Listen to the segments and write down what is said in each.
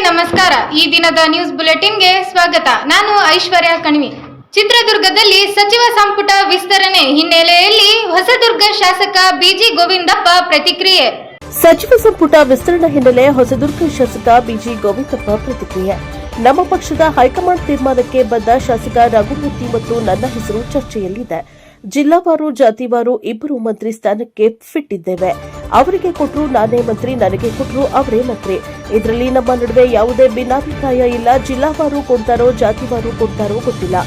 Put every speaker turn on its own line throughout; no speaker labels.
ನಮಸ್ಕಾರ. ಈ ದಿನದ ನ್ಯೂಸ್ ಬುಲೆಟಿನ್ಗೆ ಸ್ವಾಗತ. ನಾನು ಐಶ್ವರ್ಯ ಕಣಿವಿ. ಚಿತ್ರದುರ್ಗದಲ್ಲಿ ಸಚಿವ ಸಂಪುಟ ವಿಸ್ತರಣೆ ಹಿನ್ನೆಲೆಯಲ್ಲಿ ಹೊಸದುರ್ಗ ಶಾಸಕ ಬಿಜಿ ಗೋವಿಂದಪ್ಪ ಪ್ರತಿಕ್ರಿಯೆ.
ಸಚಿವ ಸಂಪುಟ ವಿಸ್ತರಣೆ ಹಿನ್ನೆಲೆ ಹೊಸದುರ್ಗ ಶಾಸಕ ಬಿಜಿ ಗೋವಿಂದಪ್ಪ ಪ್ರತಿಕ್ರಿಯೆ. ನಮ್ಮ ಪಕ್ಷದ ಹೈಕಮಾಂಡ್ ತೀರ್ಮಾನಕ್ಕೆ ಬದ್ಧ ಶಾಸಕ ರಘುಮೂರ್ತಿ ಮತ್ತು ನನ್ನ ಹೆಸರು ಚರ್ಚೆಯಲ್ಲಿದೆ. ಜಿಲ್ಲಾವಾರು ಜಾತಿವಾರು ಇಬ್ಬರು ಮಂತ್ರಿ ಸ್ಥಾನಕ್ಕೆ ಫಿಟ್ ಇದ್ದೇವೆ. ಅವರಿಗೆ ಕೊಟ್ಟರು ನಾನೇ ಮಂತ್ರಿ, ನನಗೆ ಕೊಟ್ಟರು ಅವರೇ ಮಂತ್ರಿ. ಇದರಲ್ಲಿ ನಮ್ಮ ನಡುವೆ ಯಾವುದೇ ಭಿನ್ನಾಭಿಪ್ರಾಯ ಇಲ್ಲ. ಜಿಲ್ಲಾವಾರು ಕೊಡ್ತಾರೋ ಜಾತಿವಾರು ಕೊಡ್ತಾರೋ ಗೊತ್ತಿಲ್ಲ.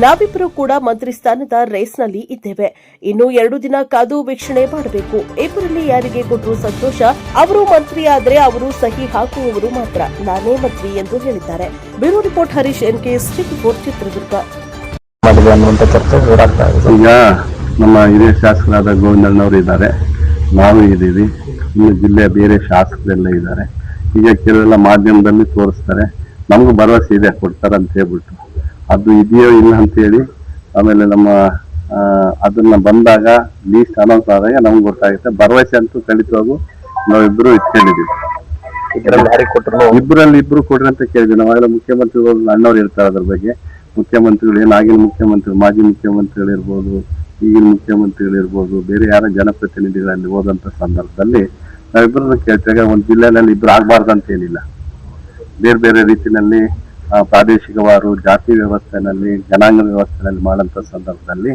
ನಾವಿಬ್ಬರು ಕೂಡ ಮಂತ್ರಿ ಸ್ಥಾನದ ರೇಸ್ನಲ್ಲಿ ಇದ್ದೇವೆ. ಇನ್ನು 2 ದಿನ ಕಾದು ವೀಕ್ಷಣೆ ಮಾಡಬೇಕು. ಇಬ್ಬರಲ್ಲಿ ಯಾರಿಗೆ ಕೊಟ್ಟರು ಸಂತೋಷ. ಅವರು ಮಂತ್ರಿ ಆದರೆ ಅವರು ಸಹಿ ಹಾಕುವವರು ಮಾತ್ರ, ನಾನೇ ಮಂತ್ರಿ ಎಂದು ಹೇಳಿದ್ದಾರೆ. ಬ್ಯೂರೋ ರಿಪೋರ್ಟ್ ಹರೀಶ್ NKS ಟಿವಿ4 ಚಿತ್ರದುರ್ಗ.
ಈಗ ನಮ್ಮ ಹಿರಿಯ ಶಾಸಕರಾದ ಗೋವಿಂದಣ್ಣವರು ಇದ್ದಾರೆ, ನಾವು ಇದ್ದೀವಿ, ಇನ್ನು ಜಿಲ್ಲೆಯ ಬೇರೆ ಶಾಸಕರೆಲ್ಲ ಇದ್ದಾರೆ. ಈಗ ಕೆಲವೆಲ್ಲ ಮಾಧ್ಯಮದಲ್ಲಿ ತೋರಿಸ್ತಾರೆ, ನಮಗೂ ಭರವಸೆ ಇದೆ ಕೊಡ್ತಾರೆ ಅಂತ ಹೇಳ್ಬಿಟ್ಟು. ಅದು ಇದೆಯೋ ಇಲ್ಲ ಅಂತ ಹೇಳಿ ಆಮೇಲೆ ನಮ್ಮ ಅದನ್ನ ಬಂದಾಗ ಲೀಸ್ಟ್ ಅನೌನ್ಸ್ ಆದಾಗ ನಮ್ಗೆ ಗೊತ್ತಾಗುತ್ತೆ. ಭರವಸೆ ಅಂತೂ ಖಂಡಿತವಾಗೂ ನಾವಿಬ್ರು ಇಟ್ಕೊಂಡಿದ್ದೀವಿ. ಇಬ್ಬರು ಕೊಡ್ರಿ ಅಂತ ಕೇಳಿದ್ವಿ. ನಾವೆಲ್ಲ ಮುಖ್ಯಮಂತ್ರಿಗಳು ಅಣ್ಣವ್ರು ಇರ್ತಾರೆ ಅದ್ರ ಬಗ್ಗೆ. ಮುಖ್ಯಮಂತ್ರಿಗಳು ಆಗಿನ ಮುಖ್ಯಮಂತ್ರಿ, ಮಾಜಿ ಮುಖ್ಯಮಂತ್ರಿಗಳಿರ್ಬೋದು, ಈಗಿನ ಮುಖ್ಯಮಂತ್ರಿಗಳಿರ್ಬೋದು, ಬೇರೆ ಯಾರ ಜನಪ್ರತಿನಿಧಿಗಳಲ್ಲಿ ಹೋದಂತ ಸಂದರ್ಭದಲ್ಲಿ ನಾವಿಬ್ಬರನ್ನ ಕೇಳ್ತಾಗ ಒಂದು ಜಿಲ್ಲೆನಲ್ಲಿ ಇಬ್ರು ಆಗ್ಬಾರ್ದಂತ ಏನಿಲ್ಲ. ಬೇರೆ ಬೇರೆ ರೀತಿಯಲ್ಲಿ ಪ್ರಾದೇಶಿಕವಾರು ಜಾತಿ ವ್ಯವಸ್ಥೆನಲ್ಲಿ, ಜನಾಂಗ ವ್ಯವಸ್ಥೆನಲ್ಲಿ ಮಾಡೋಂಥ ಸಂದರ್ಭದಲ್ಲಿ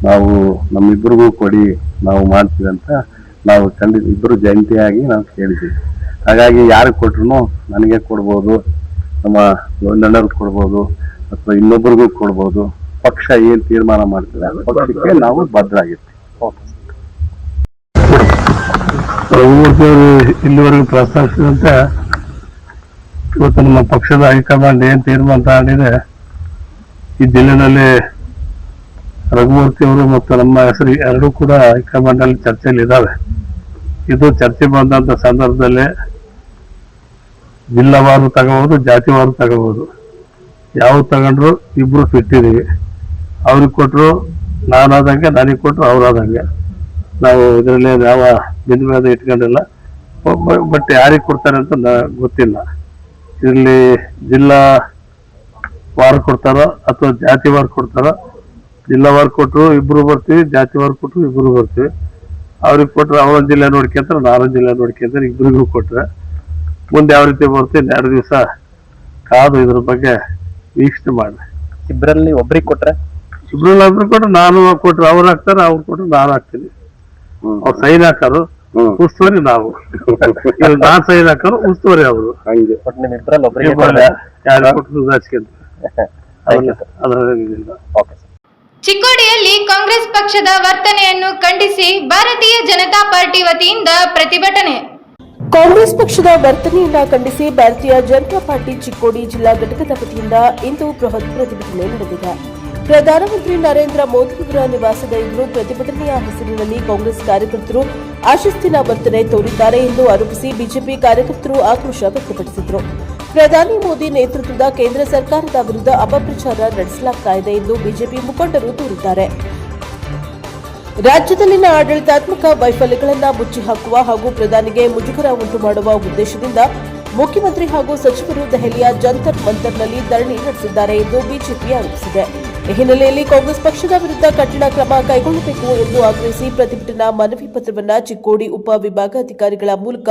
ನಾವು ನಮ್ಮಿಬ್ಬರಿಗೂ ಕೊಡಿ, ನಾವು ಮಾಡ್ತೀವಿ ಅಂತ ನಾವು ಖಂಡಿತ ಇಬ್ಬರು ಜಯಂತಿಯಾಗಿ ನಾವು ಕೇಳಿದ್ದೀವಿ. ಹಾಗಾಗಿ ಯಾರಿಗೆ ಕೊಟ್ರು ನನಗೆ ಕೊಡ್ಬೋದು, ನಮ್ಮ ಗೋವಿಂದಣ್ಣವ್ರಿಗೆ ಕೊಡ್ಬೋದು, ಅಥವಾ ಇನ್ನೊಬ್ಬರಿಗೂ ಕೊಡ್ಬೋದು. ಪಕ್ಷ ಏನ್ ತೀರ್ಮಾನ ಮಾಡ್ತದೆ ಪಕ್ಷಕ್ಕೆ ನಾವು ಬದ್ಧರಾಗಿರ್ತೀವಿ. ಇಲ್ಲಿವರೆಗೂ ಪ್ರಸ್ತಾವಿಸಿದಂತೆ ಇವತ್ತು ನಮ್ಮ ಪಕ್ಷದ ಹೈಕಮಾಂಡ್ ಏನ್ ತೀರ್ಮಾನ ತಗೊಂಡಿದೆ, ಈ ಜಿಲ್ಲೆನಲ್ಲಿ ರಘುಮೂರ್ತಿ ಅವರು ಮತ್ತು ನಮ್ಮ ಹೆಸರು ಎರಡೂ ಕೂಡ ಹೈಕಮಾಂಡ್ ಅಲ್ಲಿ ಚರ್ಚೆಯಲ್ಲಿ ಇದ್ದಾವೆ. ಇದು ಚರ್ಚೆ ಬಂದಂತ ಸಂದರ್ಭದಲ್ಲಿ ಜಿಲ್ಲಾವಾರು ತಗೋಬಹುದು, ಜಾತಿವಾರು ತಗೋಬಹುದು. ಯಾವ ತಗೊಂಡ್ರು ಇಬ್ರು ಫಿಟ್ ಇದೀವಿ. ಅವ್ರಿಗೆ ಕೊಟ್ಟರು ನಾನಾದಂಗೆ, ನನಗೆ ಕೊಟ್ಟರು ಅವ್ರಾದಂಗೆ. ನಾವು ಇದರಲ್ಲಿ ಯಾವ ಭಿನ್ನಭೇದ ಇಟ್ಕೊಂಡಿಲ್ಲ. ಬಟ್ ಯಾರಿಗೆ ಕೊಡ್ತಾರೆ ಅಂತ ಗೊತ್ತಿಲ್ಲ. ಇದರಲ್ಲಿ ಜಿಲ್ಲಾ ವಾರ ಕೊಡ್ತಾರೋ ಅಥವಾ ಜಾತಿ ವಾರ ಕೊಡ್ತಾರೋ. ಜಿಲ್ಲಾ ವಾರ ಕೊಟ್ಟರು ಇಬ್ರು ಬರ್ತೀವಿ, ಜಾತಿ ವಾರ ಕೊಟ್ಟರು ಇಬ್ರು ಬರ್ತೀವಿ. ಅವ್ರಿಗೆ ಕೊಟ್ಟರೆ ಅವರೊಂದು ಜಿಲ್ಲೆ ನೋಡ್ಕೊಂತಾರೆ, ನಾನೊಂದು ಜಿಲ್ಲೆ ನೋಡ್ಕೊಂತಾರೆ. ಇಬ್ರಿಗೂ ಕೊಟ್ರೆ ಮುಂದೆ ಯಾವ ರೀತಿ ಬರ್ತೀವಿ 2 ದಿವಸ ಕಾದು ಇದ್ರ ಬಗ್ಗೆ ವೀಕ್ಷಣೆ ಮಾಡಿ.
ಇಬ್ಬರಲ್ಲಿ ಒಬ್ರಿಗೆ ಕೊಟ್ರೆ,
ಇಬ್ರಲ್ಲಿ ಕೊಟ್ರೆ ನಾನು ಕೊಟ್ರು ಅವ್ರು ಹಾಕ್ತಾರೆ, ಅವ್ರು ಕೊಟ್ರು ನಾನು ಹಾಕ್ತೀನಿ. ಅವ್ರು ಸೈನ್ ಹಾಕೋರು, ಉಸ್ತುವಾರಿ ನಾವು. ನಾನ್ ಸೈನ್ ಹಾಕೋರು, ಉಸ್ತುವಾರಿ ಅವರು.
ಹಂಗೆ ನಿಮ್ ಇಬ್ಬರಲ್ಲಿ ಒಬ್ರಿಗೆ
ಯಾರು ಕೊಟ್ಟರು ಅದರಲ್ಲಿ.
ಚಿಕ್ಕೋಡಿಯಲ್ಲಿ ಕಾಂಗ್ರೆಸ್ ಪಕ್ಷದ ವರ್ತನೆಯನ್ನು ಖಂಡಿಸಿ ಭಾರತೀಯ ಜನತಾ ಪಾರ್ಟಿ ವತಿಯಿಂದ ಪ್ರತಿಭಟನೆ.
ಕಾಂಗ್ರೆಸ್ ಪಕ್ಷದ ವರ್ತನೆಯನ್ನ ಖಂಡಿಸಿ ಭಾರತೀಯ ಜನತಾ ಪಾರ್ಟಿ ಚಿಕ್ಕೋಡಿ ಜಿಲ್ಲಾ ಘಟಕದ ವತಿಯಿಂದ ಇಂದು ಬೃಹತ್ ಪ್ರತಿಭಟನೆ ನಡೆದಿದೆ. ಪ್ರಧಾನಮಂತ್ರಿ ನರೇಂದ್ರ ಮೋದಿಯವರ ನಿವಾಸದ ಎದುರು ಪ್ರತಿಭಟನೆಯ ಹೆಸರಿನಲ್ಲಿ ಕಾಂಗ್ರೆಸ್ ಕಾರ್ಯಕರ್ತರು ಅಶಿಸ್ತಿನ ವರ್ತನೆ ತೋರಿದ್ದಾರೆ ಎಂದು ಆರೋಪಿಸಿ ಬಿಜೆಪಿ ಕಾರ್ಯಕರ್ತರು ಆಕ್ರೋಶ ವ್ಯಕ್ತಪಡಿಸಿದರು. ಪ್ರಧಾನಿ ಮೋದಿ ನೇತೃತ್ವದ ಕೇಂದ್ರ ಸರ್ಕಾರದ ವಿರುದ್ಧ ಅಪಪ್ರಚಾರ ನಡೆಸಲಾಗ್ತಾ ಇದೆ ಎಂದು ಬಿಜೆಪಿ ಮುಖಂಡರು ದೂರಿದ್ದಾರೆ. ರಾಜ್ಯದಲ್ಲಿನ ಆಡಳಿತಾತ್ಮಕ ವೈಫಲ್ಯಗಳನ್ನು ಮುಚ್ಚಿ ಹಾಕುವ ಹಾಗೂ ಪ್ರಧಾನಿಗೆ ಮುಜುಗರ ಉಂಟು ಮಾಡುವ ಉದ್ದೇಶದಿಂದ ಮುಖ್ಯಮಂತ್ರಿ ಹಾಗೂ ಸಚಿವರು ದೆಹಲಿಯ ಜಂತರ್ ಮಂತರ್ನಲ್ಲಿ ಧರಣಿ ನಡೆಸಿದ್ದಾರೆ ಎಂದು ಬಿಜೆಪಿ ಆರೋಪಿಸಿದೆ. ಈ ಹಿನ್ನೆಲೆಯಲ್ಲಿ ಕಾಂಗ್ರೆಸ್ ಪಕ್ಷದ ವಿರುದ್ಧ ಕಠಿಣ ಕ್ರಮ ಕೈಗೊಳ್ಳಬೇಕು ಎಂದು ಆಗ್ರಹಿಸಿ ಪ್ರತಿಭಟನಾ ಮನವಿ ಪತ್ರವನ್ನು ಚಿಕ್ಕೋಡಿ ಉಪ ವಿಭಾಗಾಧಿಕಾರಿಗಳ ಮೂಲಕ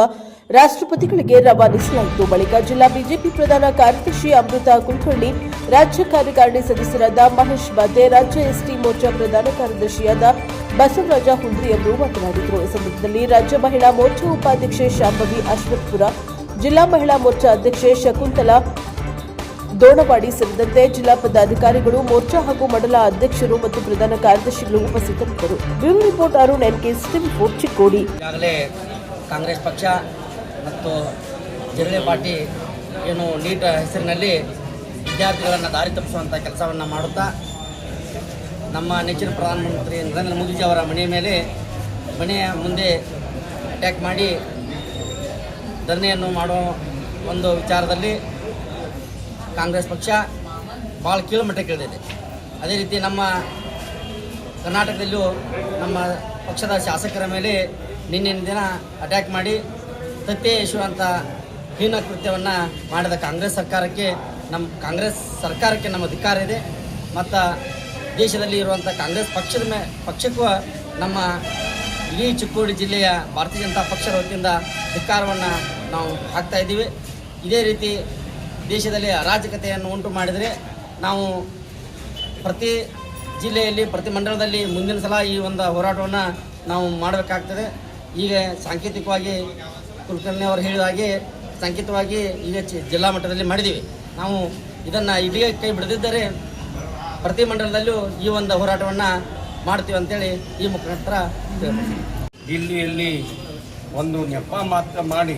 ರಾಷ್ಟ್ರಪತಿಗಳಿಗೆ ರವಾನಿಸಲಾಯಿತು. ಬಳಿಕ ಜಿಲ್ಲಾ ಬಿಜೆಪಿ ಪ್ರಧಾನ ಕಾರ್ಯದರ್ಶಿ ಅಮೃತ ಕುಲಕರ್ಣಿ, ರಾಜ್ಯ ಕಾರ್ಯಕಾರಿಣಿ ಸದಸ್ಯರಾದ ಮಹೇಶ್ ಬಾದೆ, ರಾಜ್ಯ ಎಸ್ಟಿ ಮೋರ್ಚಾ ಪ್ರಧಾನ ಕಾರ್ಯದರ್ಶಿಯಾದ ಬಸವರಾಜ ಹುಂಡ್ರಿ ಅವರು ಮಾತನಾಡಿದರು. ಈ ಸಂದರ್ಭದಲ್ಲಿ ರಾಜ್ಯ ಮಹಿಳಾ ಮೋರ್ಚಾ ಉಪಾಧ್ಯಕ್ಷೆ ಶಾಂಭವಿ ಅಶ್ವತ್ಪುರ, ಜಿಲ್ಲಾ ಮಹಿಳಾ ಮೋರ್ಚಾ ಅಧ್ಯಕ್ಷೆ ಶಕುಂತಲಾ ದೋಣವಾಡಿ ಸೇರಿದಂತೆ ಜಿಲ್ಲಾ ಪದಾಧಿಕಾರಿಗಳು, ಮೋರ್ಚಾ ಹಾಗೂ ಮಂಡಲ ಅಧ್ಯಕ್ಷರು ಮತ್ತು ಪ್ರಧಾನ ಕಾರ್ಯದರ್ಶಿಗಳು ಉಪಸ್ಥಿತರಿದ್ದರು. ಬ್ಯೂರೋ ರಿಪೋರ್ಟ್ ಅರುಣ್ NKS ಟಿವಿ4 ಚಿಕ್ಕೋಡಿ.
ಈಗಾಗಲೇ ಕಾಂಗ್ರೆಸ್ ಪಕ್ಷ ಮತ್ತು ಜಿರಳೆ ಪಾರ್ಟಿ ಏನು ನೀಟ್ ಹೆಸರಿನಲ್ಲಿ ವಿದ್ಯಾರ್ಥಿಗಳನ್ನು ದಾರಿ ತಪ್ಪಿಸುವಂಥ ಕೆಲಸವನ್ನು ಮಾಡುತ್ತಾ ನಮ್ಮ ನೆಚ್ಚಿನ ಪ್ರಧಾನಮಂತ್ರಿ ನರೇಂದ್ರ ಮೋದಿಜಿ ಅವರ ಮನೆಯ ಮುಂದೆ ಅಟ್ಯಾಕ್ ಮಾಡಿ ಧರಣಿಯನ್ನು ಮಾಡೋ ಒಂದು ವಿಚಾರದಲ್ಲಿ ಕಾಂಗ್ರೆಸ್ ಪಕ್ಷ ಭಾಳ ಕೀಳುಮಟ್ಟಕ್ಕೆ ಇಳಿದಿದೆ. ಅದೇ ರೀತಿ ನಮ್ಮ ಕರ್ನಾಟಕದಲ್ಲೂ ನಮ್ಮ ಪಕ್ಷದ ಶಾಸಕರ ಮೇಲೆ ನಿನ್ನೆ ದಿನ ಅಟ್ಯಾಕ್ ಮಾಡಿ ತತ್ತೆ ಎಸೆಯುವಂಥ ಹೀನ ಕೃತ್ಯವನ್ನು ಮಾಡಿದ ಕಾಂಗ್ರೆಸ್ ಸರ್ಕಾರಕ್ಕೆ ನಮ್ಮ ಧಿಕ್ಕಾರ ಇದೆ. ಮತ್ತು ದೇಶದಲ್ಲಿ ಇರುವಂಥ ಕಾಂಗ್ರೆಸ್ ಪಕ್ಷಕ್ಕೂ ನಮ್ಮ ಇಡೀ ಚಿಕ್ಕೋಡಿ ಜಿಲ್ಲೆಯ ಭಾರತೀಯ ಜನತಾ ಪಕ್ಷದ ವತಿಯಿಂದ ಧಿಕ್ಕಾರವನ್ನು ನಾವು ಹಾಕ್ತಾ ಇದ್ದೀವಿ. ಇದೇ ರೀತಿ ದೇಶದಲ್ಲಿ ಅರಾಜಕತೆಯನ್ನು ಉಂಟು ಮಾಡಿದರೆ ನಾವು ಪ್ರತಿ ಜಿಲ್ಲೆಯಲ್ಲಿ ಪ್ರತಿ ಮಂಡಲದಲ್ಲಿ ಮುಂದಿನ ಸಲ ಈ ಒಂದು ಹೋರಾಟವನ್ನು ನಾವು ಮಾಡಬೇಕಾಗ್ತದೆ. ಈಗ ಸಾಂಕೇತಿಕವಾಗಿ ಕುಲಕರ್ಣಿ ಅವರು ಹೇಳಿದ ಹಾಗೆ ಸಾಂಕೇತಿಕವಾಗಿ ಈಗ ಜಿಲ್ಲಾ ಮಟ್ಟದಲ್ಲಿ ಮಾಡಿದ್ದೀವಿ. ನಾವು ಇದನ್ನು ಇಲ್ಲಿಗೆ ಕೈ ಬಿಡದಿದ್ದರೆ ಪ್ರತಿ ಮಂಡಲದಲ್ಲೂ ಈ ಒಂದು ಹೋರಾಟವನ್ನು ಮಾಡ್ತೀವಿ ಅಂತೇಳಿ ಈ ಮುಖಾಂತರ
ದಿಲ್ಲಿಯಲ್ಲಿ ಒಂದು ನೆಪ ಮಾತ್ರ ಮಾಡಿ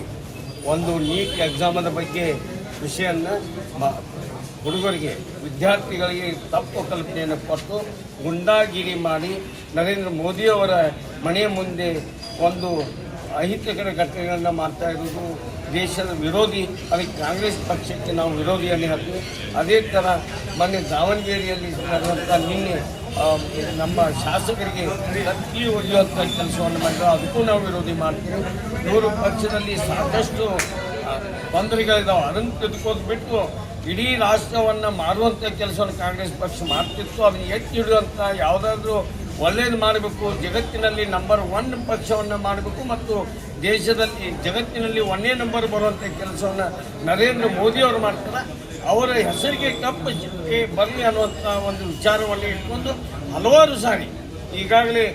ಒಂದು ನೀಟ್ ಎಕ್ಸಾಮದ ಬಗ್ಗೆ ವಿಷಯವನ್ನು ಹುಡುಗರಿಗೆ ವಿದ್ಯಾರ್ಥಿಗಳಿಗೆ ತಪ್ಪು ಕಲ್ಪನೆಯನ್ನು ಕೊಟ್ಟು ಗುಂಡಾಗಿರಿ ಮಾಡಿ ನರೇಂದ್ರ ಮೋದಿಯವರ ಮನೆಯ ಮುಂದೆ ಒಂದು ಅಹಿತಕರ ಘಟನೆಗಳನ್ನು ಮಾಡ್ತಾ ಇರೋದು ದೇಶದ ವಿರೋಧಿ. ಅದಕ್ಕೆ ಕಾಂಗ್ರೆಸ್ ಪಕ್ಷಕ್ಕೆ ನಾವು ವಿರೋಧಿಯನ್ನು ಹಾಕ್ತೀವಿ. ಅದೇ ಥರ ಮೊನ್ನೆ ದಾವಣಗೆರೆಯಲ್ಲಿ ನಡೆದಂಥ ನಿನ್ನೆ ನಮ್ಮ ಶಾಸಕರಿಗೆ ಕತ್ತಿ ಒಯ್ಯುವಂಥ ಕೆಲಸವನ್ನು ಮಾಡಿದ್ರು, ಅದಕ್ಕೂ ನಾವು ವಿರೋಧಿ ಮಾಡ್ತೀವಿ. ಇವರು ಪಕ್ಷದಲ್ಲಿ ಸಾಕಷ್ಟು ತೊಂದರೆಗಳಿದ್ದಾವೆ, ಅದನ್ನು ತೆಗೆದುಕೊಂಡು ಬಿಟ್ಟು ಇಡೀ ರಾಷ್ಟ್ರವನ್ನು ಮಾರುವಂಥ ಕೆಲಸವನ್ನು ಕಾಂಗ್ರೆಸ್ ಪಕ್ಷ ಮಾಡ್ತಿತ್ತು. ಅದನ್ನು ಎತ್ತಿ ಹಿಡಿಯುವಂಥ ಯಾವುದಾದ್ರೂ ಒಳ್ಳೆಯದು ಮಾಡಬೇಕು, ಜಗತ್ತಿನಲ್ಲಿ ನಂಬರ್ 1 ಪಕ್ಷವನ್ನು ಮಾಡಬೇಕು ಮತ್ತು ದೇಶದಲ್ಲಿ ಜಗತ್ತಿನಲ್ಲಿ 1ನೇ ನಂಬರ್ ಬರುವಂಥ ಕೆಲಸವನ್ನು ನರೇಂದ್ರ ಮೋದಿಯವರು ಮಾಡ್ತಾರೆ. ಅವರ ಹೆಸರಿಗೆ ಕಪ್ಪು ಚುಕ್ಕೆ ಬರಲಿ ಅನ್ನುವಂಥ ಒಂದು ವಿಚಾರವನ್ನು ಇಟ್ಕೊಂಡು ಹಲವಾರು ಸಾರಿ ಈಗಾಗಲೇ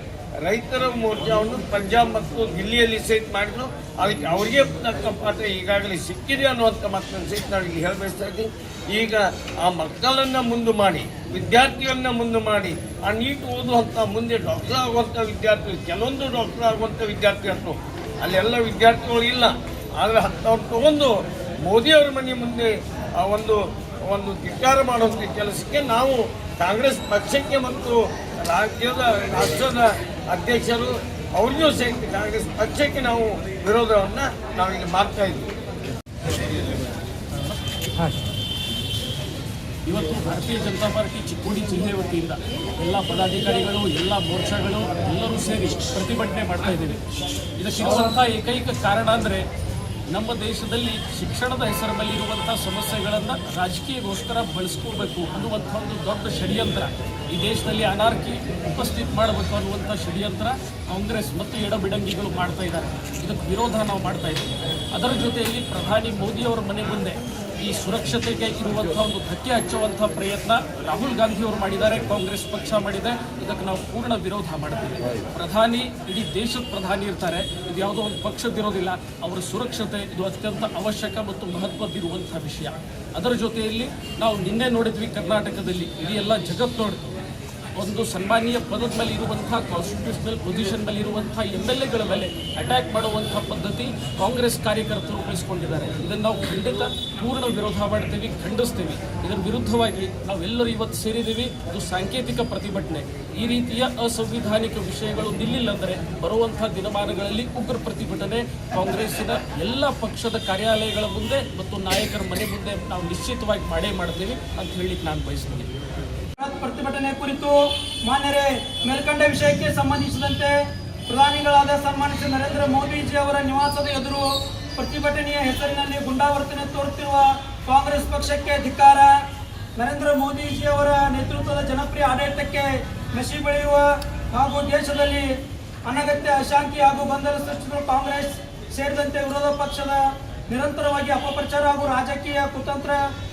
ರೈತರ ಮೋರ್ಚಾವನ್ನು ಪಂಜಾಬ್ ಮತ್ತು ದಿಲ್ಲಿಯಲ್ಲಿ ಸಹಿತ ಮಾಡಿದ್ರು. ಅದಕ್ಕೆ ಅವರಿಗೆ ತಕ್ಕ ಪಾಠ ಈಗಾಗಲೇ ಸಿಕ್ಕಿದೆ ಅನ್ನುವಂಥ ಮಾತನ್ನು ಸಹಿತ ನಾವು ಇಲ್ಲಿ ಹೇಳಬಯಸ್ತಾ ಇದ್ದೀವಿ. ಈಗ ಆ ಮಕ್ಕಳನ್ನು ಮುಂದೆ ಮಾಡಿ, ವಿದ್ಯಾರ್ಥಿಗಳನ್ನ ಮುಂದೆ ಮಾಡಿ, ಆ ನೀಟ್ ಓದುವಂಥ ಮುಂದೆ ಡಾಕ್ಟರ್ ಆಗುವಂಥ ವಿದ್ಯಾರ್ಥಿಗಳು, ಕೆಲವೊಂದು ಡಾಕ್ಟರ್ ಆಗುವಂಥ ವಿದ್ಯಾರ್ಥಿಗಳು ಅಲ್ಲೆಲ್ಲ ವಿದ್ಯಾರ್ಥಿಗಳು ಇಲ್ಲ. ಆದರೆ ಅವ್ರು ತಗೊಂಡು ಮೋದಿಯವರ ಮನೆ ಮುಂದೆ ಒಂದು ಧಿಕ್ಕಾರ ಮಾಡುವಂಥ ಕೆಲಸಕ್ಕೆ ನಾವು ಕಾಂಗ್ರೆಸ್ ಪಕ್ಷಕ್ಕೆ ಮತ್ತು ರಾಷ್ಟ್ರದ ಅಧ್ಯಕ್ಷರು ಅವ್ರಿಗೂ ಸಹಿತ ಕಾಂಗ್ರೆಸ್ ಪಕ್ಷಕ್ಕೆ ನಾವು ವಿರೋಧವನ್ನು ನಾವಿಲ್ಲಿ ಮಾಡ್ತಾ ಇದ್ದೀವಿ.
ಇವತ್ತು ಭಾರತೀಯ ಜನತಾ ಪಾರ್ಟಿ ಚಿಕ್ಕೋಡಿ ಜಿಲ್ಲೆ ವತಿಯಿಂದ ಎಲ್ಲ ಪದಾಧಿಕಾರಿಗಳು, ಎಲ್ಲ ಮೋರ್ಚಾಗಳು ಎಲ್ಲರೂ ಸೇರಿ ಪ್ರತಿಭಟನೆ ಮಾಡ್ತಾ ಇದ್ದೇವೆ. ಇದಕ್ಕಿರುವಂಥ ಏಕೈಕ ಕಾರಣ ಅಂದರೆ ನಮ್ಮ ದೇಶದಲ್ಲಿ ಶಿಕ್ಷಣದ ಹೆಸರಿನಲ್ಲಿ ಇರುವಂಥ ಸಮಸ್ಯೆಗಳನ್ನು ರಾಜಕೀಯಗೋಸ್ಕರ ಬಳಸ್ಕೋಬೇಕು ಅನ್ನುವಂಥ ಒಂದು ದೊಡ್ಡ ಷಡ್ಯಂತ್ರ, ಈ ದೇಶದಲ್ಲಿ ಅನಾರ್ಕಿ ಉಪಸ್ಥಿತ ಮಾಡಬೇಕು ಅನ್ನುವಂಥ ಷಡ್ಯಂತ್ರ ಕಾಂಗ್ರೆಸ್ ಮತ್ತು ಎಡಬಿಡಂಗಿಗಳು ಮಾಡ್ತಾ ಇದ್ದಾರೆ. ಇದಕ್ಕೆ ವಿರೋಧ ನಾವು ಮಾಡ್ತಾ ಇದ್ದೀವಿ. ಅದರ ಜೊತೆಯಲ್ಲಿ ಪ್ರಧಾನಿ ಮೋದಿಯವರ ಮನೆ ಮುಂದೆ ಈ ಸುರಕ್ಷತೆಗೆ ಇರುವಂಥ ಒಂದು ಧಕ್ಕೆ ಹಚ್ಚುವಂಥ ಪ್ರಯತ್ನ ರಾಹುಲ್ ಗಾಂಧಿಯವರು ಮಾಡಿದ್ದಾರೆ, ಕಾಂಗ್ರೆಸ್ ಪಕ್ಷ ಮಾಡಿದೆ. ಇದಕ್ಕೆ ನಾವು ಪೂರ್ಣ ವಿರೋಧ ಮಾಡ್ತೀವಿ. ಪ್ರಧಾನಿ ಇಡೀ ದೇಶದ ಪ್ರಧಾನಿ ಇರ್ತಾರೆ, ಇದು ಯಾವುದೋ ಒಂದು ಪಕ್ಷದಿರೋದಿಲ್ಲ. ಅವರ ಸುರಕ್ಷತೆ ಇದು ಅತ್ಯಂತ ಅವಶ್ಯಕ ಮತ್ತು ಮಹತ್ವದಿರುವಂಥ ವಿಷಯ. ಅದರ ಜೊತೆಯಲ್ಲಿ ನಾವು ನಿನ್ನೆ ನೋಡಿದ್ವಿ, ಕರ್ನಾಟಕದಲ್ಲಿ ಇಡೀ ಎಲ್ಲ ಜಗತ್ತು ನೋಡಿದ್ವಿ, ಒಂದು ಸನ್ಮಾನೀಯ ಪದದ ಮೇಲೆ ಇರುವಂಥ ಕಾನ್ಸ್ಟಿಟ್ಯೂಷನಲ್ ಪೊಸಿಷನ್ ಮೇಲೆ ಇರುವಂಥ MLAಗಳ ಮೇಲೆ ಅಟ್ಯಾಕ್ ಮಾಡುವಂಥ ಪದ್ಧತಿ ಕಾಂಗ್ರೆಸ್ ಕಾರ್ಯಕರ್ತರು ಉಳಿಸ್ಕೊಂಡಿದ್ದಾರೆ. ಇದನ್ನು ನಾವು ಖಂಡಿತ ಪೂರ್ಣ ವಿರೋಧ ಮಾಡ್ತೀವಿ, ಖಂಡಿಸ್ತೀವಿ. ಇದರ ವಿರುದ್ಧವಾಗಿ ನಾವೆಲ್ಲರೂ ಇವತ್ತು ಸೇರಿದ್ದೀವಿ. ಇದು ಸಾಂಕೇತಿಕ ಪ್ರತಿಭಟನೆ. ಈ ರೀತಿಯ ಅಸಂವಿಧಾನಿಕ ವಿಷಯಗಳು ನಿಲ್ಲಿಲ್ಲಂದರೆ ಬರುವಂಥ ದಿನಮಾನಗಳಲ್ಲಿ ಉಗ್ರ ಪ್ರತಿಭಟನೆ ಕಾಂಗ್ರೆಸ್ಸಿನ ಎಲ್ಲ ಪಕ್ಷದ ಕಾರ್ಯಾಲಯಗಳ ಮುಂದೆ ಮತ್ತು ನಾಯಕರ ಮನೆ ಮುಂದೆ ನಾವು ನಿಶ್ಚಿತವಾಗಿ ಮಾಡೇ ಮಾಡ್ತೀವಿ ಅಂತ ಹೇಳಲಿಕ್ಕೆ ನಾನು ಬಯಸ್ತೀನಿ.
ಪ್ರತಿಭಟನೆ ಕುರಿತು ಮಾನ್ಯರೇ, ಮೇಲ್ಕಂಡ ವಿಷಯಕ್ಕೆ ಸಂಬಂಧಿಸಿದಂತೆ ಪ್ರಧಾನಿಗಳಾದ ಸನ್ಮಾನಿತ ನರೇಂದ್ರ ಮೋದಿಜಿ ಅವರ ನಿವಾಸದ ಎದುರು ಪ್ರತಿಭಟನೆಯ ಹೆಸರಿನಲ್ಲಿ ಗುಂಡಾವರ್ತನೆ ತೋರುತ್ತಿರುವ ಕಾಂಗ್ರೆಸ್ ಪಕ್ಷಕ್ಕೆ ಧಿಕ್ಕಾರ. ನರೇಂದ್ರ ಮೋದಿಜಿ ಅವರ ನೇತೃತ್ವದ ಜನಪ್ರಿಯ ಆಡಳಿತಕ್ಕೆ ನಶಿ ಬೆಳೆಯುವ ಹಾಗೂ ದೇಶದಲ್ಲಿ ಅನಗತ್ಯ ಅಶಾಂತಿ ಹಾಗೂ ಗೊಂದಲ ಸೃಷ್ಟಿಸುವ ಕಾಂಗ್ರೆಸ್ ಸೇರಿದಂತೆ ವಿರೋಧ ಪಕ್ಷದ ನಿರಂತರವಾಗಿ ಅಪಪ್ರಚಾರ ಹಾಗೂ ರಾಜಕೀಯ ಕುತಂತ್ರ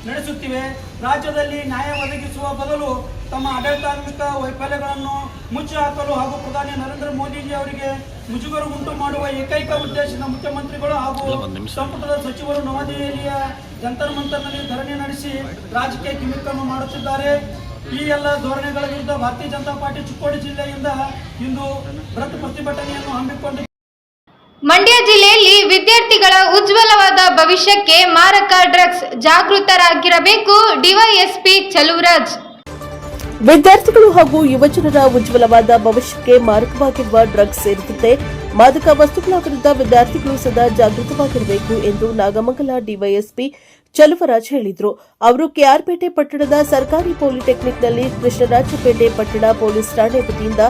ನಡೆಸುತ್ತಿವೆ. ರಾಜ್ಯದಲ್ಲಿ ನ್ಯಾಯ ಒದಗಿಸುವ ಬದಲು ತಮ್ಮ ಆಡಳಿತಾತ್ಮಕ ವೈಫಲ್ಯಗಳನ್ನು ಮುಚ್ಚಿ ಹಾಕಲು ಹಾಗೂ ಪ್ರಧಾನಿ ನರೇಂದ್ರ ಮೋದಿಜಿ ಅವರಿಗೆ ಮುಜುಗರ ಉಂಟು ಮಾಡುವ ಏಕೈಕ ಉದ್ದೇಶದ ಮುಖ್ಯಮಂತ್ರಿಗಳು ಹಾಗೂ ಸಂಪುಟದ ಸಚಿವರು ನವದೆಹಲಿಯ ಜಂತರ್ ಮಂತರ್ನಲ್ಲಿ ಧರಣಿ ನಡೆಸಿ ರಾಜಕೀಯ ಗಿಮಿಕ್ಕನ್ನು ಮಾಡುತ್ತಿದ್ದಾರೆ. ಈ ಎಲ್ಲ ಧೋರಣೆಗಳ ವಿರುದ್ಧ ಭಾರತೀಯ ಜನತಾ ಪಾರ್ಟಿ ಚಿಕ್ಕೋಡಿ ಜಿಲ್ಲೆಯಿಂದ ಇಂದು ಬೃಹತ್ ಪ್ರತಿಭಟನೆಯನ್ನು ಹಮ್ಮಿಕೊಂಡಿದೆ.
ಮಂಡ್ಯ ಜಿಲ್ಲೆಯಲ್ಲಿ ವಿದ್ಯಾರ್ಥಿಗಳ ಉಜ್ವಲವಾದ ಭವಿಷ್ಯಕ್ಕೆ ಮಾರಕ ಡ್ರಗ್ಸ್, ಜಾಗೃತರಾಗಿರಬೇಕು. ಡಿವೈಎಸ್ಪಿ ಚಲುವರಾಜ್.
ವಿದ್ಯಾರ್ಥಿಗಳು ಹಾಗೂ ಯುವಜನರ ಉಜ್ವಲವಾದ ಭವಿಷ್ಯಕ್ಕೆ ಮಾರಕವಾಗಿರುವ ಡ್ರಗ್ಸ್ ಸೇರಿದಂತೆ ಮಾದಕ ವಸ್ತುಗಳ ವಿರುದ್ಧ ವಿದ್ಯಾರ್ಥಿಗಳು ಸದಾ ಜಾಗೃತವಾಗಿರಬೇಕು ಎಂದು ನಾಗಮಂಗಲ ಡಿವೈಎಸ್ಪಿ ಚಲುವರಾಜ್ ಹೇಳಿದರು. ಅವರು ಕೆಆರ್ಪೇಟೆ ಪಟ್ಟಣದ ಸರ್ಕಾರಿ ಪಾಲಿಟೆಕ್ನಿಕ್ನಲ್ಲಿ ಕೃಷ್ಣರಾಜಪೇಟೆ ಪಟ್ಟಣ ಪೊಲೀಸ್ ಠಾಣೆ ವತಿಯಿಂದ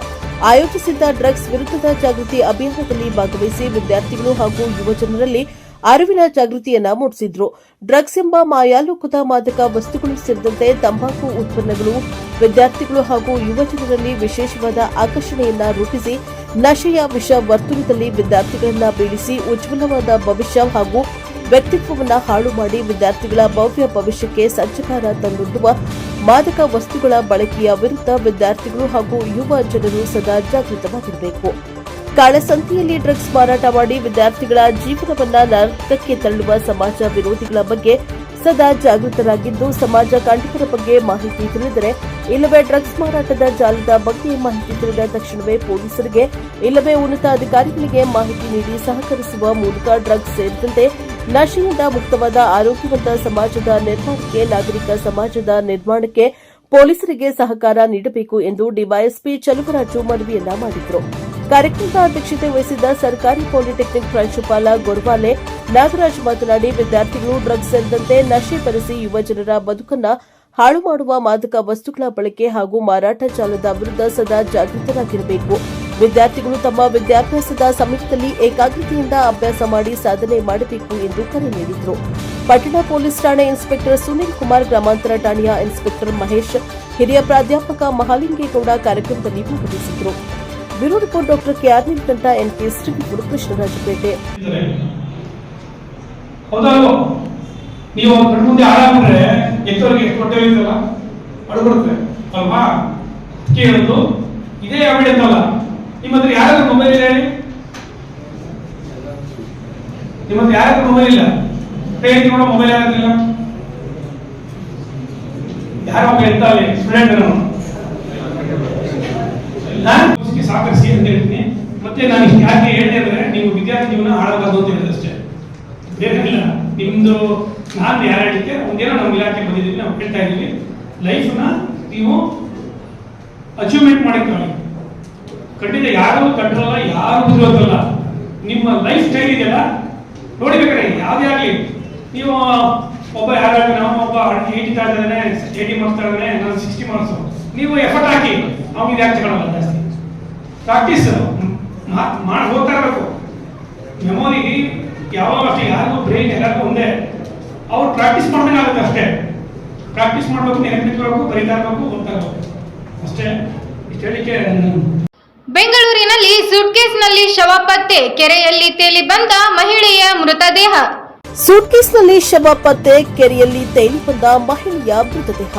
ಆಯೋಜಿಸಿದ್ದ ಡ್ರಗ್ಸ್ ವಿರುದ್ಧದ ಜಾಗೃತಿ ಅಭಿಯಾನದಲ್ಲಿ ಭಾಗವಹಿಸಿ ವಿದ್ಯಾರ್ಥಿಗಳು ಹಾಗೂ ಯುವಜನರಲ್ಲಿ ಅರಿವಿನ ಜಾಗೃತಿಯನ್ನ ಮೂಡಿಸಿದ್ರು. ಡ್ರಗ್ಸ್ ಎಂಬ ಮಾಯಾಲೋಕದ ಮಾದಕ ವಸ್ತುಗಳು ಸೇರಿದಂತೆ ತಂಬಾಕು ಉತ್ಪನ್ನಗಳು ವಿದ್ಯಾರ್ಥಿಗಳು ಹಾಗೂ ಯುವಜನರಲ್ಲಿ ವಿಶೇಷವಾದ ಆಕರ್ಷಣೆಯನ್ನ ರೂಪಿಸಿ ನಶೆಯ ವಿಷ ವರ್ತುಲದಲ್ಲಿ ವಿದ್ಯಾರ್ಥಿಗಳನ್ನ ಬೀಳಿಸಿ ಉಜ್ವಲವಾದ ಭವಿಷ್ಯ ಹಾಗೂ ವ್ಯಕ್ತಿತ್ವವನ್ನು ಹಾಳು ಮಾಡಿ ವಿದ್ಯಾರ್ಥಿಗಳ ಭವ್ಯ ಭವಿಷ್ಯಕ್ಕೆ ಸಂಚಕಾರ ತಂದೊಡ್ಡುವ ಮಾದಕ ವಸ್ತುಗಳ ಬಳಕೆಯ ವಿರುದ್ಧ ವಿದ್ಯಾರ್ಥಿಗಳು ಹಾಗೂ ಯುವ ಜನರು ಸದಾ ಜಾಗೃತವಾಗಿರಬೇಕು. ಕಾಳಸಂತೆಯಲ್ಲಿ ಡ್ರಗ್ಸ್ ಮಾರಾಟ ಮಾಡಿ ವಿದ್ಯಾರ್ಥಿಗಳ ಜೀವನವನ್ನ ನರಕಕ್ಕೆ ತಳ್ಳುವ ಸಮಾಜ ವಿರೋಧಿಗಳ ಬಗ್ಗೆ ಸದಾ ಜಾಗೃತರಾಗಿದ್ದು, ಸಮಾಜ ಕಂಟಕರ ಬಗ್ಗೆ ಮಾಹಿತಿ ತಿಳಿದರೆ ಇಲ್ಲವೇ ಡ್ರಗ್ಸ್ ಮಾರಾಟದ ಜಾಲದ ಬಗ್ಗೆ ಮಾಹಿತಿ ತಿಳಿದ ತಕ್ಷಣವೇ ಪೊಲೀಸರಿಗೆ ಇಲ್ಲವೇ ಉನ್ನತ ಅಧಿಕಾರಿಗಳಿಗೆ ಮಾಹಿತಿ ನೀಡಿ ಸಹಕರಿಸುವ ಮೂಲಕ ಡ್ರಗ್ಸ್ ಸೇರಿದಂತೆ ನಶೆಯಿಂದ ಮುಕ್ತವಾದ ಆರೋಗ್ಯವಂತ ಸಮಾಜದ ನಿರ್ಮಾಣಕ್ಕೆ ನಾಗರಿಕ ಸಮಾಜದ ನಿರ್ಮಾಣಕ್ಕೆ ಪೊಲೀಸರಿಗೆ ಸಹಕಾರ ನೀಡಬೇಕು ಎಂದು ಡಿವೈಎಸ್ಪಿ ಚಲುವರಾಜು ಮನವಿಯನ್ನ ಮಾಡಿದರು. ಕಾರ್ಯಕ್ರಮದ ಅಧ್ಯಕ್ಷತೆ ವಹಿಸಿದ್ದ ಸರ್ಕಾರಿ ಪಾಲಿಟೆಕ್ನಿಕ್ ಪ್ರಾಂಶುಪಾಲ ಗೊರವಾಲೆ ನಾಗರಾಜ್ ಮಾತನಾಡಿ, ವಿದ್ಯಾರ್ಥಿಗಳು ಡ್ರಗ್ಸ್ ಸೇರಿದಂತೆ ನಶೆ ಬರೆಸಿ ಯುವಜನರ ಬದುಕನ್ನ ಹಾಳು ಮಾಡುವ ಮಾದಕ ವಸ್ತುಗಳ ಬಳಕೆ ಹಾಗೂ ಮಾರಾಟ ಜಾಲದ ವಿರುದ್ಧ ಸದಾ ಜಾಗೃತರಾಗಿರಬೇಕು. ವಿದ್ಯಾರ್ಥಿಗಳು ತಮ್ಮ ವಿದ್ಯಾಭ್ಯಾಸದ ಸಮಯದಲ್ಲಿ ಏಕಾಗ್ರತೆಯಿಂದ ಅಭ್ಯಾಸ ಮಾಡಿ ಸಾಧನೆ ಮಾಡಬೇಕು ಎಂದು ಕರೆ ನೀಡಿದರು. ಪಟ್ಟಣ ಪೊಲೀಸ್ ಠಾಣೆ ಇನ್ಸ್ಪೆಕ್ಟರ್ ಸುನೀಲ್ ಕುಮಾರ್, ಗ್ರಾಮಾಂತರ ಠಾಣೆಯ ಇನ್ಸ್ಪೆಕ್ಟರ್ ಮಹೇಶ್, ಹಿರಿಯ ಪ್ರಾಧ್ಯಾಪಕ ಮಹಾಲಿಂಗೇಗೌಡ ಕಾರ್ಯಕ್ರಮದಲ್ಲಿ ಭಾಗವಹಿಸಿದರು. Bureau report doctor KR Neelakantha, NKS TV, Krishnarajapete.
ನೀವು ಕಣ್ಣು ಮುಂದೆ ಹಾಳಾಗ್ಬಿಟ್ರೆ ಎತ್ತವರಿಗೆ ಎಷ್ಟು ಹೊಟ್ಟೆ ಇರ್ತಲ್ಲ ಅಡ್ಬಿಡುತ್ತೆ ಅಲ್ವಾ? ಕೇಳೋದು ಇದೇ ಎವಿಡೆನ್ಸ್ ಅಲ್ಲ. ನಿಮ್ಮ ಹತ್ರ ಯಾರಾದ್ರೂ ಮೊಬೈಲ್ ಇಲ್ಲ ಹೇಳಿ? ನಿಮ್ಮ ಹತ್ರ ಯಾರಾದ್ರೂ ಮೊಬೈಲ್ ಇಲ್ಲ? ಕೈ ನೋಡೋ ಮೊಬೈಲ್ ಯಾರಾದ್ರಿಲ್ಲ? ಯಾರೋ ಒಬ್ಬ ಇರ್ತಾವೆ ಸ್ಟೂಡೆಂಟ್ ಸಾಕರಿಸಿ ಅಂತ ಹೇಳ್ತೀನಿ. ಮತ್ತೆ ನಾನು ಯಾಕೆ ಹೇಳಿದೆ ಅಂದ್ರೆ, ನೀವು ವಿದ್ಯಾರ್ಥಿ ಜೀವನ ಹಾಳಾಗದು ಅಂತ ಹೇಳಿದೆ ಅಷ್ಟೇ, ಬೇಕಿಲ್ಲ. ನಿಮ್ದು ನಾನು ಯಾರು ಹೇಳಿದ್ದೆ ಒಂದೇನೋ ನಮ್ಮ ಇಲಾಖೆ ಬಂದಿದ್ದೀವಿ, ನಾವು ಹೇಳ್ತಾ ಇದ್ದೀವಿ, ಲೈಫ್ನ ನೀವು ಅಚೀವ್ಮೆಂಟ್ ಮಾಡಕ್ಕೆ ಖಂಡಿತ ಯಾರು ಕಂಟ್ರೋಲ್ ಅಲ್ಲ, ಯಾರು ಬುದ್ಧಿವಂತಲ್ಲ. ನಿಮ್ಮ ಲೈಫ್ ಸ್ಟೈಲ್ ಇದೆಯಲ್ಲ ನೋಡಿಬೇಕಾದ್ರೆ ಯಾವುದೇ ಆಗಲಿ, ನೀವು ಒಬ್ಬ ಯಾರಾಗಲಿ, ನಾವು ಒಬ್ಬ 80 ತಾಳ್ದಾನೆ 80 ಮಾರ್ಕ್ಸ್ ತಾಳ್ದಾನೆ, ನಾನು 60 ಮಾರ್ಕ್ಸ್, ನೀವು ಎಫರ್ಟ್ ಹಾಕಿ ಅವ್ನಿಗೆ ಯಾಕೆ ತಗೊಳ್ಳಲ್ಲ? ಜಾಸ್ತಿ ಪ್ರಾಕ್ಟೀಸ್ ಮಾಡಿ ಹೋಗ್ತಾ ಇರಬೇಕು. ಮೆಮೊರಿ ಯಾವಾಗ ಅಷ್ಟೇ, ಯಾರಿಗೂ ಬ್ರೈನ್ ಎಲ್ಲರಿಗೂ ಒಂದೇ, ಅವ್ರು ಪ್ರಾಕ್ಟೀಸ್ ಮಾಡಬೇಕಾಗುತ್ತೆ ಅಷ್ಟೇ. ಪ್ರಾಕ್ಟೀಸ್ ಮಾಡಬೇಕು, ನೆನಪಿಟ್ಕೋಬೇಕು, ಬರೀತಾ ಇರಬೇಕು, ಓದ್ತಾ ಇರಬೇಕು ಅಷ್ಟೇ. ಇಷ್ಟು ಹೇಳಿಕೆ.
ಬೆಂಗಳೂರಿನಲ್ಲಿ ಸೂಟ್ಕೇಸ್ನಲ್ಲಿ ಶವ ಪತ್ತೆ, ಕೆರೆಯಲ್ಲಿ ತೇಲಿ ಬಂದ ಮಹಿಳೆಯ ಮೃತದೇಹ.
ಸೂಟ್ಕೇಸ್ನಲ್ಲಿ ಶವ ಪತ್ತೆ, ಕೆರೆಯಲ್ಲಿ ತೇಲಿ ಬಂದ ಮಹಿಳೆಯ ಮೃತದೇಹ.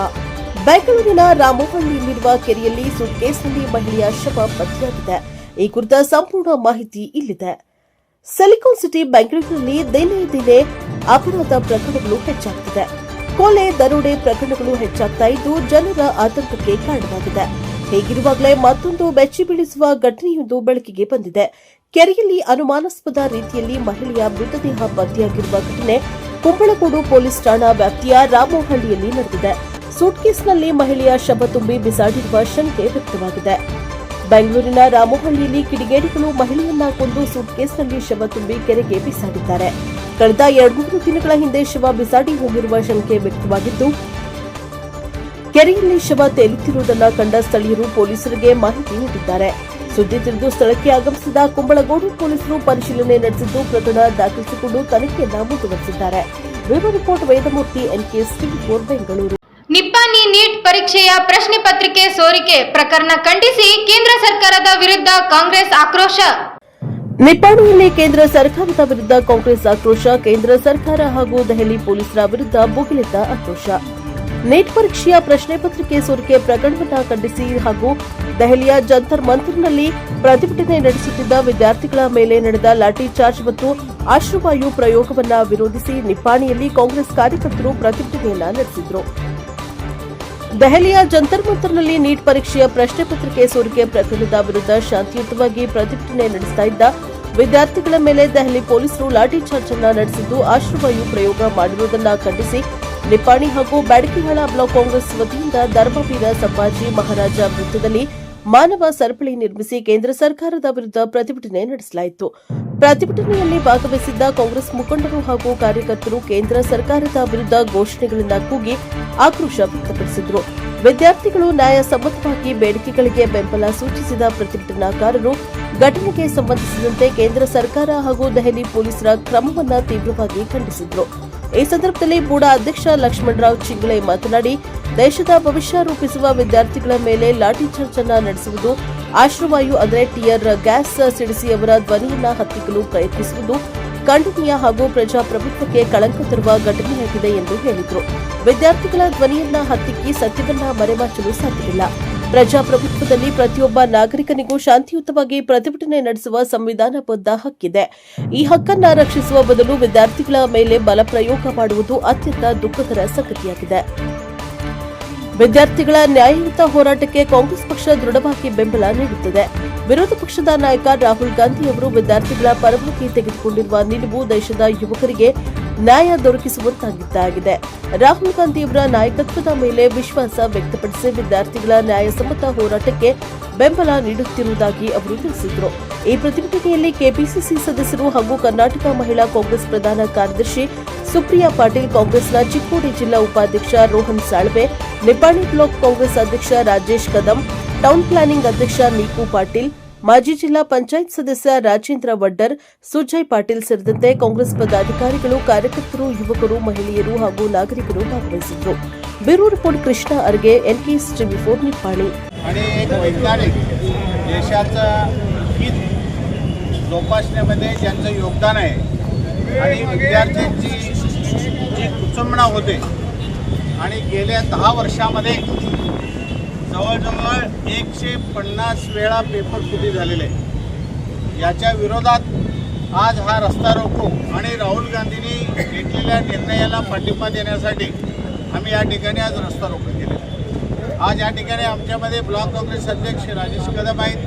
ಬೆಂಗಳೂರಿನ ರಾಮೋಹಳ್ಳಿಯಲ್ಲಿರುವ ಕೆರೆಯಲ್ಲಿ ಸೂಟ್ಕೇಸ್ನಲ್ಲಿ ಮಹಿಳೆಯ ಶವ ಪತ್ತೆಯಾಗಿದೆ. ಈ ಕುರಿತ ಸಂಪೂರ್ಣ ಮಾಹಿತಿ ಇಲ್ಲಿದೆ. ಸಿಲಿಕಾನ್ ಸಿಟಿ ಬೆಂಗಳೂರಿನಲ್ಲಿ ದಿನೇ ದಿನೇ ಅಪರಾಧ ಪ್ರಕರಣಗಳು ಹೆಚ್ಚಾಗ್ತಿದೆ. ಕೊಲೆ, ದರೋಡೆ ಪ್ರಕರಣಗಳು ಹೆಚ್ಚಾಗ್ತಾ ಇದ್ದು ಜನರ ಆತಂಕಕ್ಕೆ ಕಾರಣವಾಗಿದೆ. ಹೀಗಿರುವಾಗಲೇ ಮತ್ತೊಂದು ಬೆಚ್ಚಿ ಬೀಳಿಸುವ ಘಟನೆಯೊಂದು ಬೆಳಕಿಗೆ ಬಂದಿದೆ. ಕೆರೆಯಲ್ಲಿ ಅನುಮಾನಾಸ್ಪದ ರೀತಿಯಲ್ಲಿ ಮಹಿಳೆಯ ಮೃತದೇಹ ಪತ್ತೆಯಾಗಿರುವ ಘಟನೆ ಕುಂಬಳಗೂಡು ಪೊಲೀಸ್ ಠಾಣಾ ವ್ಯಾಪ್ತಿಯ ರಾಮೋಹಳ್ಳಿಯಲ್ಲಿ ನಡೆದಿದೆ. ಸೂಟ್ಕೇಸ್ನಲ್ಲಿ ಮಹಿಳೆಯ ಶವ ತುಂಬಿ ಬಿಸಾಡಿರುವ ಶಂಕೆ ವ್ಯಕ್ತವಾಗಿದೆ. ಬೆಂಗಳೂರಿನ ರಾಮೋಹಳ್ಳಿಯಲ್ಲಿ ಕಿಡಿಗೇಡಿಗಳು ಮಹಿಳೆಯನ್ನ ಕೊಂದು ಸೂಟ್ಕೇಸ್ನಲ್ಲಿ ಶವ ತುಂಬಿ ಕೆರೆಗೆ ಬಿಸಾಡಿದ್ದಾರೆ. ಕಳೆದ 2-3 ದಿನಗಳ ಹಿಂದೆ ಶವ ಬಿಸಾಡಿ ಹೋಗಿರುವ ಶಂಕೆ ವ್ಯಕ್ತವಾಗಿದ್ದು, ಕೆರೆಯಲ್ಲಿ ಶವ ತೇಲುತ್ತಿರುವುದನ್ನು ಕಂಡ ಸ್ಥಳೀಯರು ಪೊಲೀಸರಿಗೆ ಮಾಹಿತಿ ನೀಡಿದ್ದಾರೆ. ಸುದ್ದಿ ತಿಳಿದು ಸ್ಥಳಕ್ಕೆ ಆಗಮಿಸಿದ ಕುಂಬಳಗೂಡು ಪೊಲೀಸರು ಪರಿಶೀಲನೆ ನಡೆಸಿದ್ದು ಪ್ರಕರಣ ದಾಖಲಿಸಿಕೊಂಡು ತನಿಖೆಯನ್ನು ಮುಂದುವರೆಸಿದ್ದಾರೆ. Bureau report Vedamurthy, NKS TV, Bengaluru.
Nippani NEET ಪರೀಕ್ಷೆಯ ಪ್ರಶ್ನೆ ಪತ್ರಿಕೆ ಸೋರಿಕೆ ಪ್ರಕರಣ ಖಂಡಿಸಿ ಕೇಂದ್ರ ಸರ್ಕಾರದ ವಿರುದ್ಧ ಕಾಂಗ್ರೆಸ್ ಆಕ್ರೋಶ.
ನಿಪ್ಪಾಣಿಯಲ್ಲಿ ಕೇಂದ್ರ ಸರ್ಕಾರದ ವಿರುದ್ಧ ಕಾಂಗ್ರೆಸ್ ಆಕ್ರೋಶ. ಕೇಂದ್ರ ಸರ್ಕಾರ ಹಾಗೂ ದೆಹಲಿ ಪೊಲೀಸರ ವಿರುದ್ಧ ಭುಗಿಲೆದ್ದ ಆಕ್ರೋಶ. ನೀಟ್ ಪರೀಕ್ಷೆಯ ಪ್ರಶ್ನೆ ಪತ್ರಿಕೆ ಸೋರಿಕೆ ಪ್ರಕರಣವನ್ನು ಖಂಡಿಸಿ ಹಾಗೂ ದೆಹಲಿಯ ಜಂತರ್ ಮಂತರ್ನಲ್ಲಿ ಪ್ರತಿಭಟನೆ ನಡೆಸುತ್ತಿದ್ದ ವಿದ್ಯಾರ್ಥಿಗಳ ಮೇಲೆ ನಡೆದ ಲಾಠಿ ಚಾರ್ಜ್ ಮತ್ತು ಅಶ್ರುವಾಯು ಪ್ರಯೋಗವನ್ನು ವಿರೋಧಿಸಿ ನಿಪ್ಪಾಣಿಯಲ್ಲಿ ಕಾಂಗ್ರೆಸ್ ಕಾರ್ಯಕರ್ತರು ಪ್ರತಿಭಟನೆಯನ್ನ ನಡೆಸಿದರು. ದೆಹಲಿಯ ಜಂತರ್ ಮಂತರ್ನಲ್ಲಿ ನೀಟ್ ಪರೀಕ್ಷೆಯ ಪ್ರಶ್ನೆ ಪತ್ರಿಕೆ ಸೋರಿಕೆ ಪ್ರಕರಣದ ವಿರುದ್ಧ ಶಾಂತಿಯುತವಾಗಿ ಪ್ರತಿಭಟನೆ ನಡೆಸ್ತಾ ಇದ್ದ ವಿದ್ಯಾರ್ಥಿಗಳ ಮೇಲೆ ದೆಹಲಿ ಪೊಲೀಸರು ಲಾಠಿ ಚಾರ್ಜ್ ಅನ್ನು ನಡೆಸಿದ್ದು ಅಶ್ರುವಾಯು ಪ್ರಯೋಗ ಮಾಡಿರುವುದನ್ನು ಖಂಡಿಸಿ ನಿಪ್ಪಾಣಿ ಹಾಗೂ ಬ್ಯಾಡಗಿಹಾಳ ಬ್ಲಾಕ್ ಕಾಂಗ್ರೆಸ್ ವತಿಯಿಂದ ಧರ್ಮವೀರ ಸಂಭಾಜಿ ಮಹಾರಾಜ ವೃತ್ತದಲ್ಲಿ ಮಾನವ ಸರಪಳಿ ನಿರ್ಮಿಸಿ ಕೇಂದ್ರ ಸರ್ಕಾರದ ವಿರುದ್ಧ ಪ್ರತಿಭಟನೆ ನಡೆಸಲಾಯಿತು. ಪ್ರತಿಭಟನೆಯಲ್ಲಿ ಭಾಗವಹಿಸಿದ್ದ ಕಾಂಗ್ರೆಸ್ ಮುಖಂಡರು ಹಾಗೂ ಕಾರ್ಯಕರ್ತರು ಕೇಂದ್ರ ಸರ್ಕಾರದ ವಿರುದ್ಧ ಘೋಷಣೆಗಳನ್ನು ಕೂಗಿ ಆಕ್ರೋಶ ವ್ಯಕ್ತಪಡಿಸಿದರು. ವಿದ್ಯಾರ್ಥಿಗಳು ನ್ಯಾಯಸಮ್ಮತವಾಗಿ ಬೇಡಿಕೆಗಳಿಗೆ ಬೆಂಬಲ ಸೂಚಿಸಿದ ಪ್ರತಿಭಟನಾಕಾರರು ಘಟನೆಗೆ ಸಂಬಂಧಿಸಿದಂತೆ ಕೇಂದ್ರ ಸರ್ಕಾರ ಹಾಗೂ ದೆಹಲಿ ಪೊಲೀಸರ ಕ್ರಮವನ್ನು ತೀವ್ರವಾಗಿ ಖಂಡಿಸಿದರು. ಈ ಸಂದರ್ಭದಲ್ಲಿ ಬೂಡಾ ಅಧ್ಯಕ್ಷ ಲಕ್ಷ್ಮಣರಾವ್ ಚಿಂಗ್ಳೆ ಮಾತನಾಡಿ, ದೇಶದ ಭವಿಷ್ಯ ರೂಪಿಸುವ ವಿದ್ಯಾರ್ಥಿಗಳ ಮೇಲೆ ಲಾಠಿ ಚಾರ್ಜ್ ನಡೆಸುವುದು, ಆಶ್ರವಾಯು ಅಂದರೆ ಟಿಯರ್ ಗ್ಯಾಸ್ ಸಿಡಿಸಿ ಅವರ ಧ್ವನಿಯನ್ನ ಹತ್ತಿಕ್ಕಲು ಪ್ರಯತ್ನಿಸುವುದು ಖಂಡನೀಯ ಹಾಗೂ ಪ್ರಜಾಪ್ರಭುತ್ವಕ್ಕೆ ಕಳಂಕ ತರುವ ಘಟನೆಯಾಗಿದೆ ಎಂದು ಹೇಳಿದರು. ವಿದ್ಯಾರ್ಥಿಗಳ ಧ್ವನಿಯನ್ನ ಹತ್ತಿಕ್ಕಿ ಸತ್ಯವನ್ನ ಮರೆಮಾಚಲು ಸಾಧ್ಯವಿಲ್ಲ. ಪ್ರಜಾಪ್ರಭುತ್ವದಲ್ಲಿ ಪ್ರತಿಯೊಬ್ಬ ನಾಗರಿಕನಿಗೂ ಶಾಂತಿಯುತವಾಗಿ ಪ್ರತಿಭಟನೆ ನಡೆಸುವ ಸಂವಿಧಾನಬದ್ಧ ಹಕ್ಕಿದೆ. ಈ ಹಕ್ಕನ್ನ ರಕ್ಷಿಸುವ ಬದಲು ವಿದ್ಯಾರ್ಥಿಗಳ ಮೇಲೆ ಬಲಪ್ರಯೋಗ ಮಾಡುವುದು ಅತ್ಯಂತ ದುಃಖಕರ ಸಂಗತಿಯಾಗಿದೆ. ವಿದ್ಯಾರ್ಥಿಗಳ ನ್ಯಾಯಯುತ ಹೋರಾಟಕ್ಕೆ ಕಾಂಗ್ರೆಸ್ ಪಕ್ಷ ದೃಢವಾಗಿ ಬೆಂಬಲ ನೀಡುತ್ತದೆ. ವಿರೋಧ ಪಕ್ಷದ ನಾಯಕ ರಾಹುಲ್ ಗಾಂಧಿ ಅವರು ವಿದ್ಯಾರ್ಥಿಗಳ ಪರವಾಗಿ ತೆಗೆದುಕೊಂಡಿರುವ ನಿಲುವು ದೇಶದ ಯುವಕರಿಗೆ ನ್ಯಾಯ ದೊರಕಿಸುವಂತಾಗಿದ್ದಾಗಿದೆ. ರಾಹುಲ್ ಗಾಂಧಿ ಅವರ ನಾಯಕತ್ವದ ಮೇಲೆ ವಿಶ್ವಾಸ ವ್ಯಕ್ತಪಡಿಸಿ ವಿದ್ಯಾರ್ಥಿಗಳ ನ್ಯಾಯಸಮ್ಮತ ಹೋರಾಟಕ್ಕೆ ಬೆಂಬಲ ನೀಡುತ್ತಿರುವುದಾಗಿ ಅವರು ತಿಳಿಸಿದರು. ಈ ಪ್ರತಿಭಟನೆಯಲ್ಲಿ ಕೆಪಿಸಿಸಿ ಸದಸ್ಯರು ಹಾಗೂ ಕರ್ನಾಟಕ ಮಹಿಳಾ ಕಾಂಗ್ರೆಸ್ ಪ್ರಧಾನ ಕಾರ್ಯದರ್ಶಿ ಸುಪ್ರಿಯಾ ಪಾಟೀಲ್, ಕಾಂಗ್ರೆಸ್ನ ಚಿಕ್ಕೋಡಿ ಜಿಲ್ಲಾ ಉಪಾಧ್ಯಕ್ಷ ರೋಹನ್ ಸಾಳ್ವೆ, ನಿಪ್ಪಾಣಿ ಬ್ಲಾಕ್ ಕಾಂಗ್ರೆಸ್ ಅಧ್ಯಕ್ಷ ರಾಜೇಶ್ ಕದಂ, ಟೌನ್ ಪ್ಲಾನಿಂಗ್ ಅಧ್ಯಕ್ಷ ನೀಕು ಪಾಟೀಲ್, ಮಾಜಿ ಜಿಲ್ಲಾ ಪಂಚಾಯತ್ ಸದಸ್ಯ ರಾಜೇಂದ್ರ ವಡ್ಡರ್, ಸುಜಯ್ ಪಾಟೀಲ್ ಸೇರಿದಂತೆ ಕಾಂಗ್ರೆಸ್ ಪದಾಧಿಕಾರಿಗಳು, ಕಾರ್ಯಕರ್ತರು, ಯುವಕರು, ಮಹಿಳೆಯರು ಹಾಗೂ ನಾಗರಿಕರು ಭಾಗವಹಿಸಿದ್ದರು. Bureau report Krishna Arge, NKS TV4 Nipani.
आणि एक वैज्ञानिक देशाचं हित जोपासण्यामध्ये ज्यांचं योगदान आहे आणि विद्यार्थ्यांची जी कुचंबणा होते आणि गेल्या 10 वर्षामध्ये जवळजवळ 150 वेळा पेपर फुटी झालेले आहे. याच्या विरोधात आज हा रस्ता रोको आणि राहुल गांधींनी घेतलेल्या निर्णयाला पाठिंबा देण्यासाठी आम्ही या ठिकाणी आज रस्ता रोको केले. आज या ठिकाणी आमच्यामध्ये ब्लॉक काँग्रेस अध्यक्ष राजेश कदम आहेत,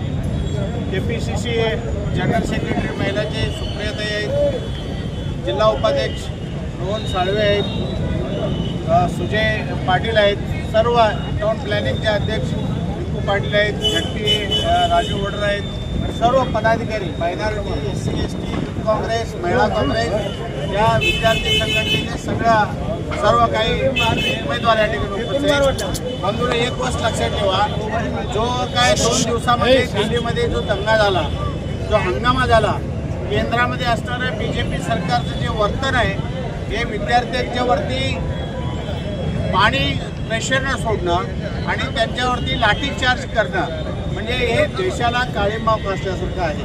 KPCC जनरल सेक्रेटरी महिलाचे सुप्रियाताई आहेत, जिल्हा उपाध्यक्ष रोहन साळवे आहेत, सुजय पाटील आहेत, सर्व टाउन प्लॅनिंगचे अध्यक्ष निकू पाटील आहेत, ZP राजू वडर आहेत, सर्व पदाधिकारी मायनॉरिटी SC ST काँग्रेस महिला काँग्रेस या विद्यार्थी संघटनेचे सर्व काही उमेदवार या ठिकाणी उपस्थित आहेत. बंधूंनो, एक गोष्ट लक्षात ठेवा, जो काय 2 दिवसामध्ये दिल्लीमध्ये जो दंगा झाला, जो हंगामा झाला, केंद्रामध्ये असणाऱ्या BJP सरकारचं जे वर्तन आहे हे विद्यार्थ्यांच्यावरती पाणी प्रेशरनं सोडणं आणि त्यांच्यावरती लाठीचार्ज करणं म्हणजे हे देशाला काळीमा फासल्यासारखं आहे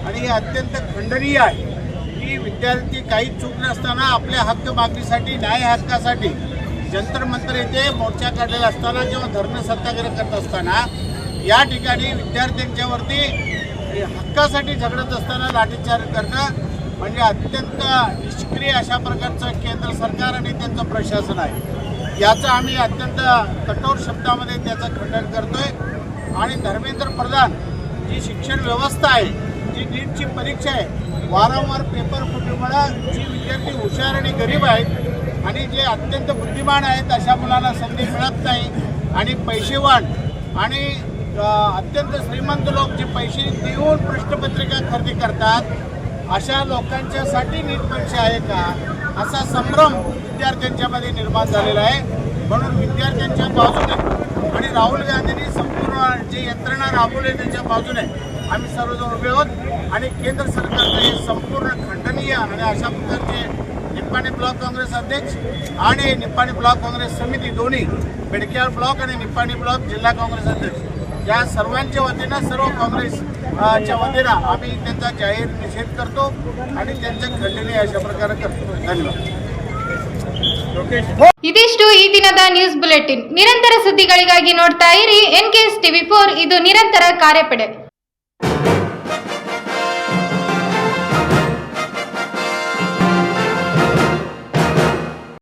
आणि हे अत्यंत खंडनीय आहे की विद्यार्थी काही चूक नसताना आपल्या हक्क मागणीसाठी, न्याय हक्कासाठी जंतर मंतर येथे मोर्चा काढलेला असताना किंवा धरणं सत्याग्रह करत असताना या ठिकाणी विद्यार्थ्यांच्यावरती हक्कासाठी झगडत असताना लाठीचार्ज करणं म्हणजे अत्यंत निष्क्रिय अशा प्रकारचं केंद्र सरकार आणि त्यांचं प्रशासन आहे. याचं आम्ही अत्यंत कठोर शब्दामध्ये त्याचं खंडन करतोय. आणि धर्मेंद्र प्रधान जी शिक्षण व्यवस्था आहे, जी नीटची परीक्षा आहे, वारंवार पेपर फुटीमुळे जी विद्यार्थी हुशार आणि गरीब आहेत आणि जे अत्यंत बुद्धिमान आहेत अशा मुलांना संधी मिळत नाही आणि पैसेवान आणि अत्यंत श्रीमंत लोक जे पैसे देऊन प्रश्नपत्रिका खरेदी करतात अशा लोकांच्यासाठी नीट परीक्षा आहे का असा संभ्रम विद्यार्थ्यांच्यामध्ये निर्माण झालेला आहे. म्हणून विद्यार्थ्यांच्या बाजूने आणि राहुल गांधींनी संपूर्ण जे यंत्रणा राबवली त्याच्या बाजूने आम्ही सर्वजण उभे आहोत आणि केंद्र सरकारचं हे संपूर्ण खंडनीय आणि अशा प्रकारचे निप्पाणी ब्लॉक काँग्रेस अध्यक्ष आणि निप्पाणी ब्लॉक काँग्रेस समिती दोन्ही बेडकेवाड ब्लॉक आणि निप्पाणी ब्लॉक जिल्हा काँग्रेस अध्यक्ष या सर्वांच्या वतीनं सर्व काँग्रेसच्या वतीनं आम्ही त्यांचा जाहीर निषेध करतो आणि त्यांच्या खंडनीय अशा प्रकारे करतो. धन्यवाद.
ಇದಿಷ್ಟು ಈ ದಿನದ ನ್ಯೂಸ್ ಬುಲೆಟಿನ್. ನಿರಂತರ ಸುದ್ದಿಗಳಿಗಾಗಿ ನೋಡ್ತಾ ಇರಿ NKS TV4, ಇದು ನಿರಂತರ ಕಾರ್ಯಪಡೆ.